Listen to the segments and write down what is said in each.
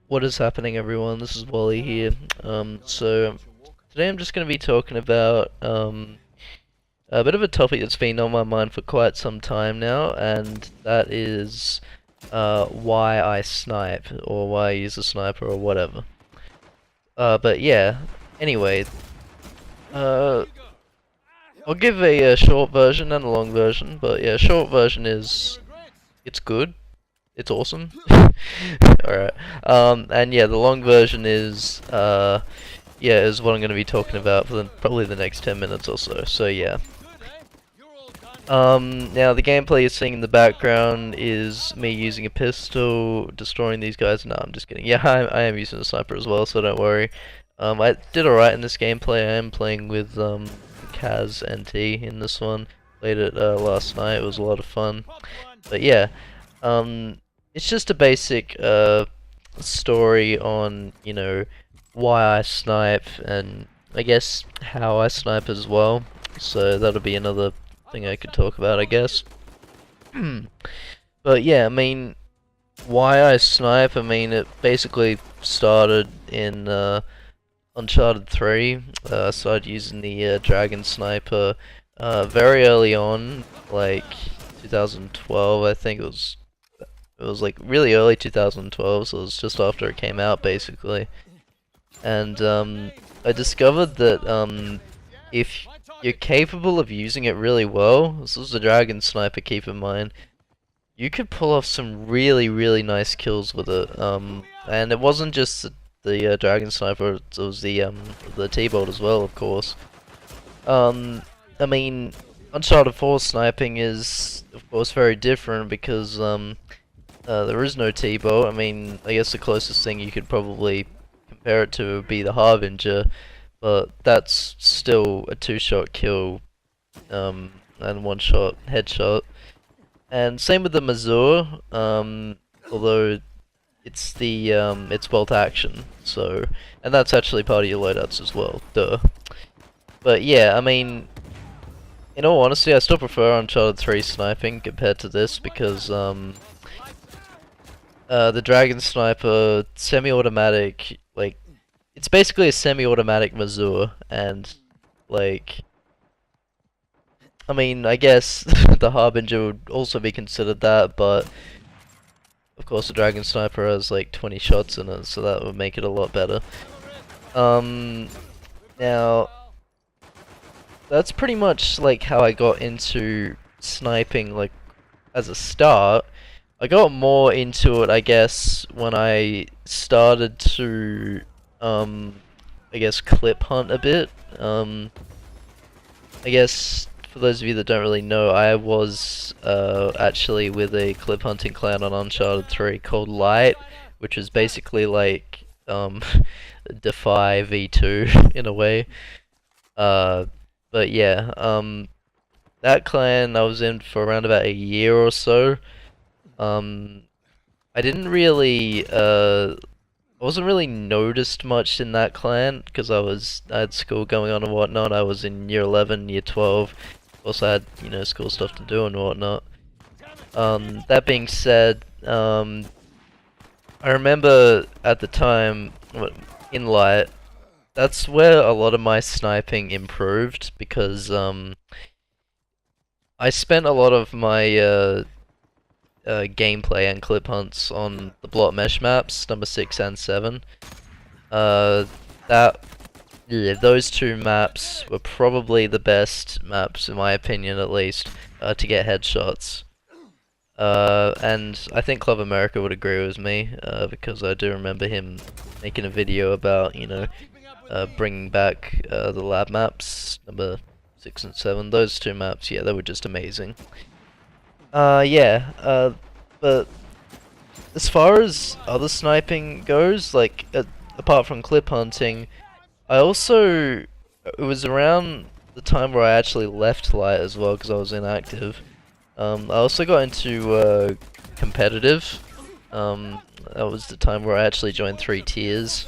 What is happening, everyone? This is Wally here. So today I'm just going to be talking about a bit of a topic that's been on my mind for quite some time now, and that is why I snipe or why I use a sniper or whatever. But yeah. Anyway, uh, I'll give a short version and a long version. But yeah, short version is it's good. It's awesome. Alright. And yeah, the long version is yeah, is what I'm going to be talking about for probably the next 10 minutes or so. So yeah. Now the gameplay you're seeing in the background is me using a pistol, destroying these guys. No, I'm just kidding. Yeah, I am using a sniper as well, so don't worry. I did alright in this gameplay. I am playing with Kaz NT in this one. Played it last night. It was a lot of fun. But yeah, it's just a basic story on, you know, why I snipe and I guess how I snipe as well. So that'll be another thing I could talk about, I guess. But yeah, I mean, why I snipe, I mean, it basically started in Uncharted 3. I started using the Dragon Sniper very early on, like 2012, I think it was like really early 2012, so it was just after it came out, basically. And I discovered that if you're capable of using it really well, this was the Dragon Sniper, keep in mind, you could pull off some really, really nice kills with it. And it wasn't just the Dragon Sniper; it was the T-Bolt as well, of course. I mean, Uncharted 4 sniping is, of course, very different because there is no T-Bolt. I mean, I guess the closest thing you could probably compare it to would be the Harbinger, but that's still a two-shot kill, and one-shot headshot. And same with the Mazur, although it's bolt action, so, and that's actually part of your loadouts as well, duh. But yeah, I mean, in all honesty, I still prefer Uncharted 3 sniping compared to this because the Dragon Sniper semi-automatic, like, it's basically a semi-automatic Mazur, and like, I mean, I guess the Harbinger would also be considered that, but of course the Dragon Sniper has like 20 shots in it, so that would make it a lot better. Now, that's pretty much like how I got into sniping, like, as a start. I got more into it, I guess, when I started to, I guess, clip hunt a bit. I guess, for those of you that don't really know, I was, actually with a clip hunting clan on Uncharted 3 called Light, which is basically like, Defy V2, in a way. But yeah, that clan I was in for around about a year or so. I didn't really, I wasn't really noticed much in that clan because I had school going on and whatnot. I was in year 11, year 12. Also had, you know, school stuff to do and whatnot. That being said, I remember at the time in Light, that's where a lot of my sniping improved because I spent a lot of my gameplay and clip hunts on the block mesh maps, number 6 and 7. Yeah, those two maps were probably the best maps, in my opinion at least, to get headshots. And I think Club America would agree with me, because I do remember him making a video about, you know, bringing back the lab maps, number 6 and 7. Those two maps, yeah, they were just amazing. Yeah, but as far as other sniping goes, like, apart from clip hunting, I also, it was around the time where I actually left Light as well, because I was inactive. I also got into, competitive. That was the time where I actually joined 3 tiers.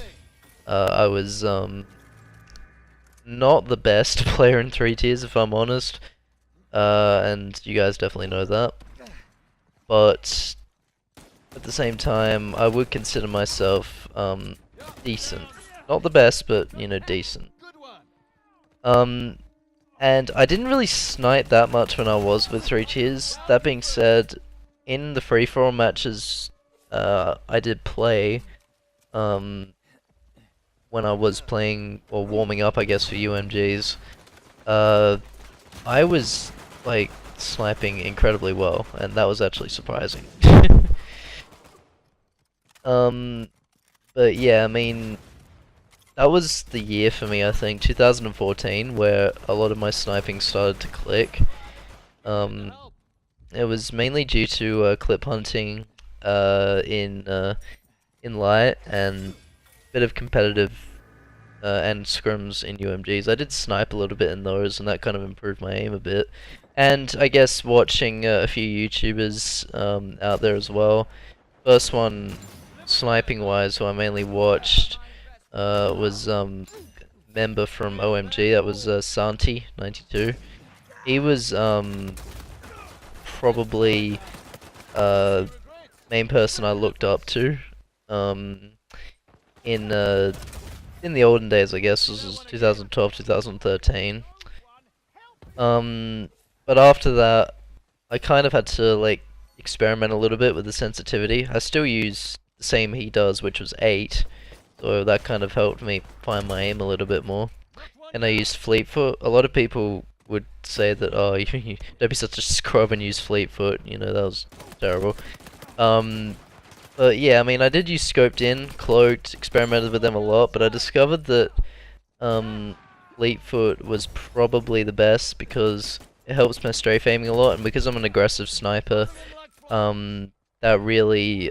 I was, not the best player in 3 tiers, if I'm honest. And you guys definitely know that. But at the same time, I would consider myself decent. Not the best, but you know, decent. Um, and I didn't really snipe that much when I was with 3 tiers. That being said, in the free-for-all matches I did play, when I was playing, or warming up I guess, for UMGs, I was like sniping incredibly well, and that was actually surprising. But yeah, I mean, that was the year for me, I think, 2014, where a lot of my sniping started to click. It was mainly due to clip hunting in light, and a bit of competitive and scrims in UMGs. I did snipe a little bit in those, and that kind of improved my aim a bit. And I guess watching a few YouTubers out there as well. First one, sniping wise, who I mainly watched was member from OMG. That was Santi92. He was probably main person I looked up to in the olden days, I guess. This was 2012, 2013. But after that, I kind of had to like experiment a little bit with the sensitivity. I still use the same he does, which was 8, so that kind of helped me find my aim a little bit more. And I used Fleetfoot. A lot of people would say that, oh, you don't be such a scrub and use Fleetfoot, you know, that was terrible. But yeah, I mean, I did use Scoped In, Cloaked, experimented with them a lot, but I discovered that Fleetfoot was probably the best because it helps my strafe aiming a lot, and because I'm an aggressive sniper, that really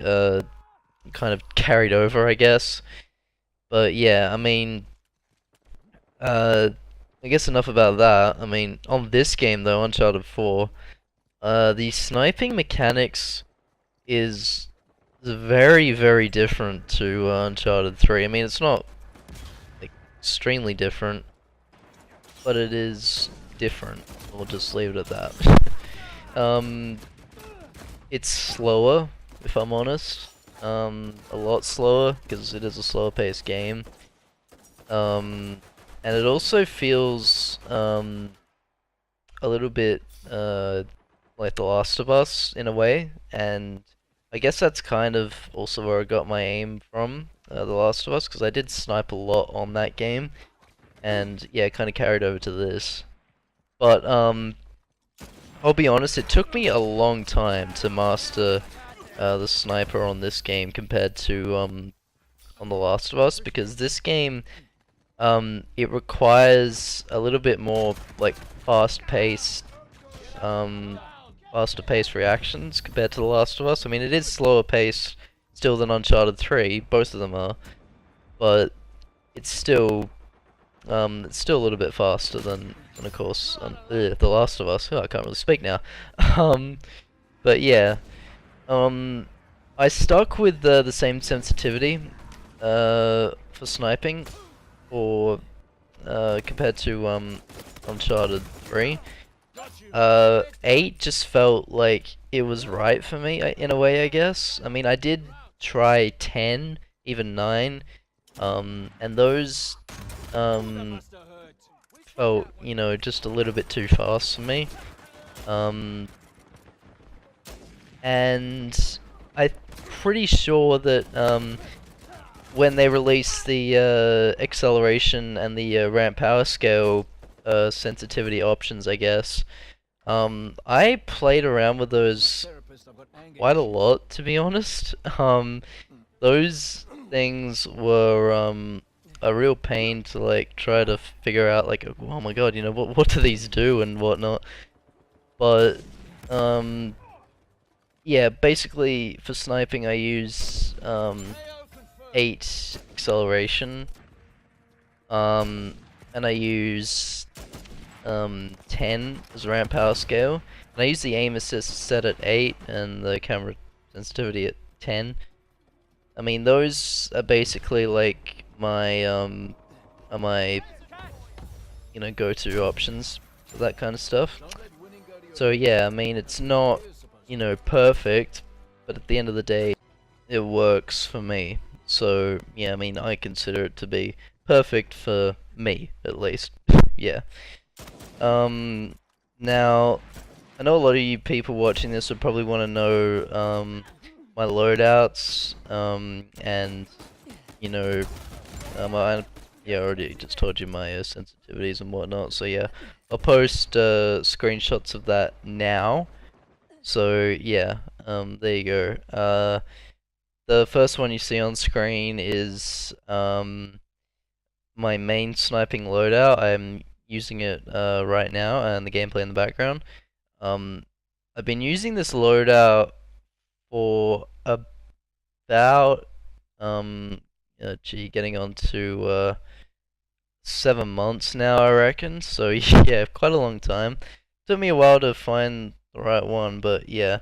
kind of carried over, I guess. But yeah, I mean, I guess enough about that. I mean, on this game though, Uncharted 4, the sniping mechanics is very, very different to Uncharted 3. I mean, it's not like extremely different, but it is different. We'll just leave it at that. It's slower, if I'm honest. A lot slower, because it is a slower paced game. And it also feels a little bit like The Last of Us in a way, and I guess that's kind of also where I got my aim from, The Last of Us, because I did snipe a lot on that game, and yeah, it kind of carried over to this. But I'll be honest, it took me a long time to master the sniper on this game compared to on The Last of Us, because this game it requires a little bit more like fast-paced faster paced reactions compared to The Last of Us. I mean, it is slower paced still than Uncharted 3, both of them are, but it's still a little bit faster than of course, The Last of Us. Oh, I can't really speak now. But yeah, I stuck with the same sensitivity for sniping, or compared to Uncharted 3. 8 just felt like it was right for me in a way, I guess. I mean, I did try 10, even 9, and those felt, you know, just a little bit too fast for me. And I'm pretty sure that when they released the acceleration and the ramp power scale sensitivity options, I guess, I played around with those quite a lot, to be honest. Those things were a real pain to like try to figure out, like, oh my god, you know, what do these do and whatnot. But yeah, basically for sniping I use 8 acceleration, and I use 10 as a ramp power scale, and I use the aim assist set at 8 and the camera sensitivity at 10. I mean, those are basically like my you know, go-to options for that kind of stuff. So yeah, I mean, it's not, you know, perfect, but at the end of the day, it works for me. So yeah, I mean, I consider it to be perfect for me, at least. Yeah. Um, Now, I know a lot of you people watching this would probably want to know my loadouts, and you know, I yeah, already just told you my sensitivities and whatnot. So yeah, I'll post screenshots of that now. So yeah, there you go. The first one you see on screen is my main sniping loadout. I'm using it right now, and the gameplay in the background. Um, I've been using this loadout for about getting on to 7 months now, I reckon. So yeah, quite a long time. Took me a while to find the right one, but yeah,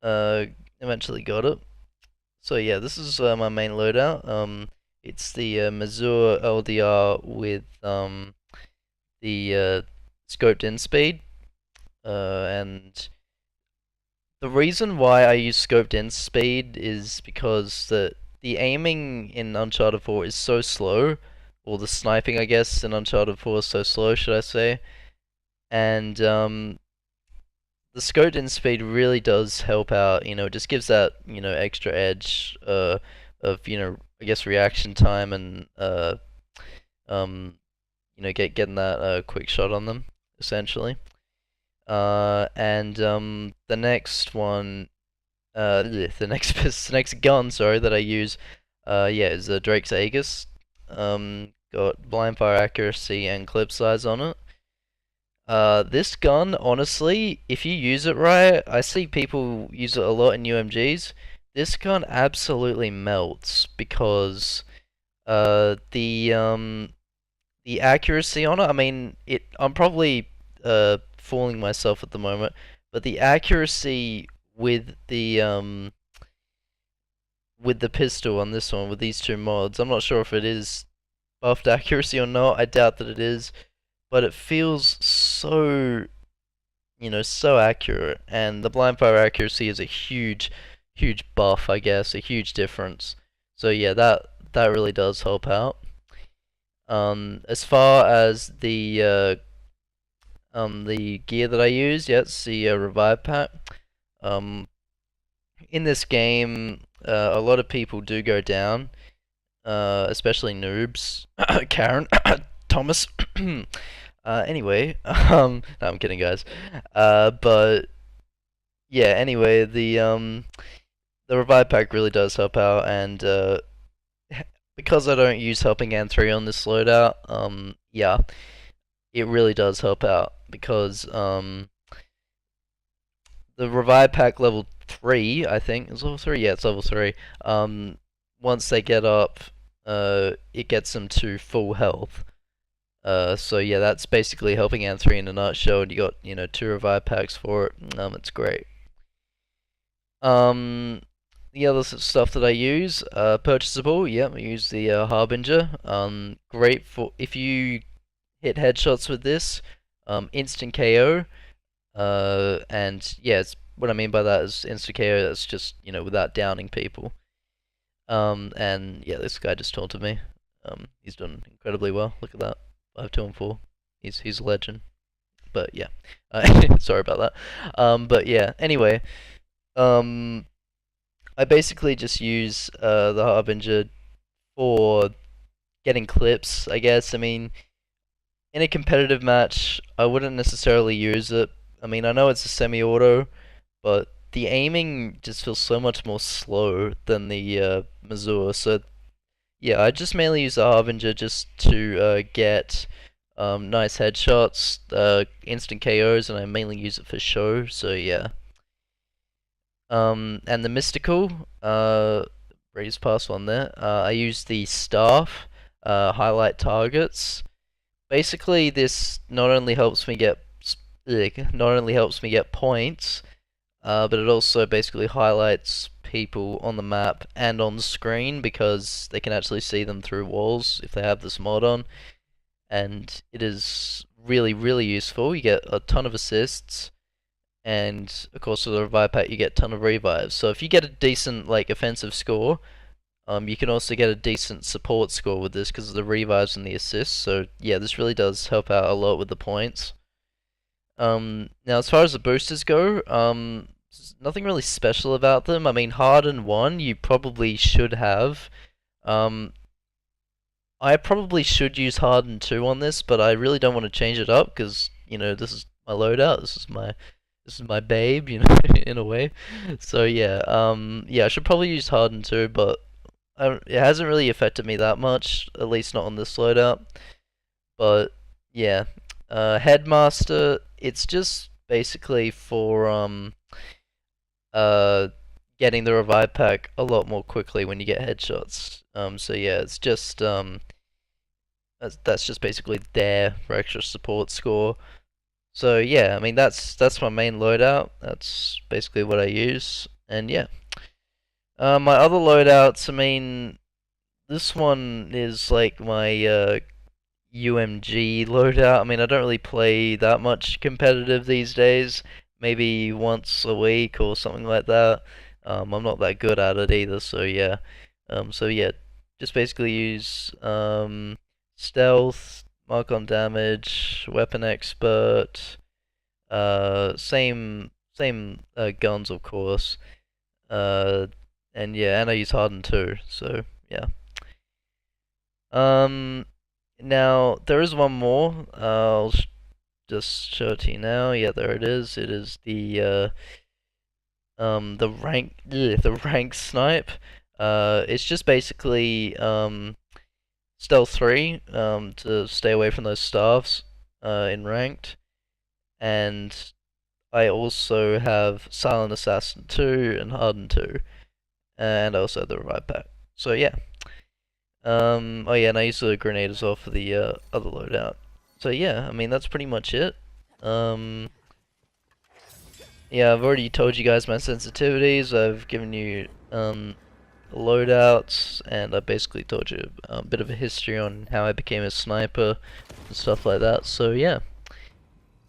uh, eventually got it. So yeah, this is my main loadout. It's the Mazur LDR with the scoped in speed, and the reason why I use scoped in speed is because the aiming in Uncharted 4 is so slow, or the sniping, I guess, in Uncharted 4 is so slow, should I say? And the scoped in speed really does help out. It just gives that extra edge of I guess reaction time and um getting that quick shot on them essentially. And the next one, the next the next gun, sorry, that I use, yeah, is Drake's Aegis. Got blind fire accuracy and clip size on it. This gun, honestly, if you use it right, I see people use it a lot in UMGs. This gun absolutely melts because the accuracy on it. I mean, I'm probably fooling myself at the moment, but the accuracy with the pistol on this one with these two mods, I'm not sure if it is buffed accuracy or not. I doubt that it is, but it feels so so accurate, and the blind fire accuracy is a huge buff, I guess, a huge difference. So yeah, that really does help out. As far as the gear that I use, yeah, it's the revive pack. Um, in this game, a lot of people do go down, especially noobs. Karen, Thomas. Anyway, no, I'm kidding, guys. But yeah, anyway, the revive pack really does help out, and because I don't use helping hand 3 on this loadout, yeah, it really does help out because the revive pack level 3, I think, is level 3. Yeah, it's level 3. Once they get up, it gets them to full health. So yeah, that's basically helping hand 3 in a nutshell. And you got 2 revive packs for it. It's great. The other stuff that I use, purchasable. Yep, I use the Harbinger. Great for if you hit headshots with this. Instant KO. And yeah, what I mean by that is instant KO. That's just without downing people. And yeah, this guy just taunted me. He's done incredibly well. Look at that, 5, 2, and 4. He's a legend. But yeah, sorry about that. But yeah, anyway, I basically just use the Harbinger for getting clips, I guess. I mean, in a competitive match, I wouldn't necessarily use it. I mean, I know it's a semi-auto, but the aiming just feels so much more slow than the Mazur. So yeah, I just mainly use the Harbinger just to get nice headshots, instant KOs, and I mainly use it for show. So yeah. And the mystical, breeze past one there. I use the staff, highlight targets. Basically, this not only helps me get points, but it also basically highlights people on the map and on the screen because they can actually see them through walls if they have this mod on, and it is really useful. You get a ton of assists, and of course with the revive pack you get a ton of revives. So if you get a decent like offensive score, you can also get a decent support score with this because of the revives and the assists. So yeah, this really does help out a lot with the points. Now as far as the boosters go, there's nothing really special about them. I mean, Harden 1 you probably should have. Um, I probably should use Harden 2 on this, but I really don't want to change it up because, you know, this is my loadout. This is my babe, you know, in a way. So yeah, yeah, I should probably use Harden 2, but it hasn't really affected me that much, at least not on this loadout. But yeah, Headmaster, it's just basically for uh getting the revive pack a lot more quickly when you get headshots. So yeah, it's just that's just basically there for extra support score. So yeah, I mean that's my main loadout. That's basically what I use, and yeah. My other loadouts, I mean, this one is like my UMG loadout. I mean, I don't really play that much competitive these days. Maybe once a week or something like that. I'm not that good at it either, so yeah. So yeah, just basically use stealth, mark on damage, weapon expert, same guns of course. Uh, and yeah, and I use harden too. So yeah. Um, Now there is one more. I'll just show it to you now. Yeah, there it is. It is the rank snipe. It's just basically stealth 3 to stay away from those staffs in ranked, and I also have silent assassin 2 and harden 2, and also the revive pack. So yeah. Oh yeah, and I use the grenade as well for the other loadout. So yeah, I mean that's pretty much it. Yeah, I've already told you guys my sensitivities. I've given you loadouts, and I basically told you a bit of a history on how I became a sniper and stuff like that. So yeah,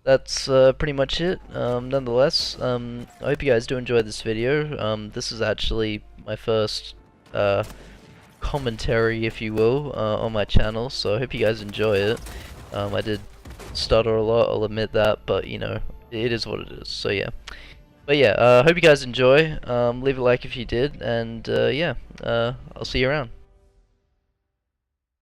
that's pretty much it. Nonetheless, I hope you guys do enjoy this video. This is actually my first commentary, if you will, on my channel, so I hope you guys enjoy it. I did stutter a lot, I'll admit that, but you know, it is what it is, so yeah. But yeah, hope you guys enjoy, leave a like if you did, and yeah, I'll see you around.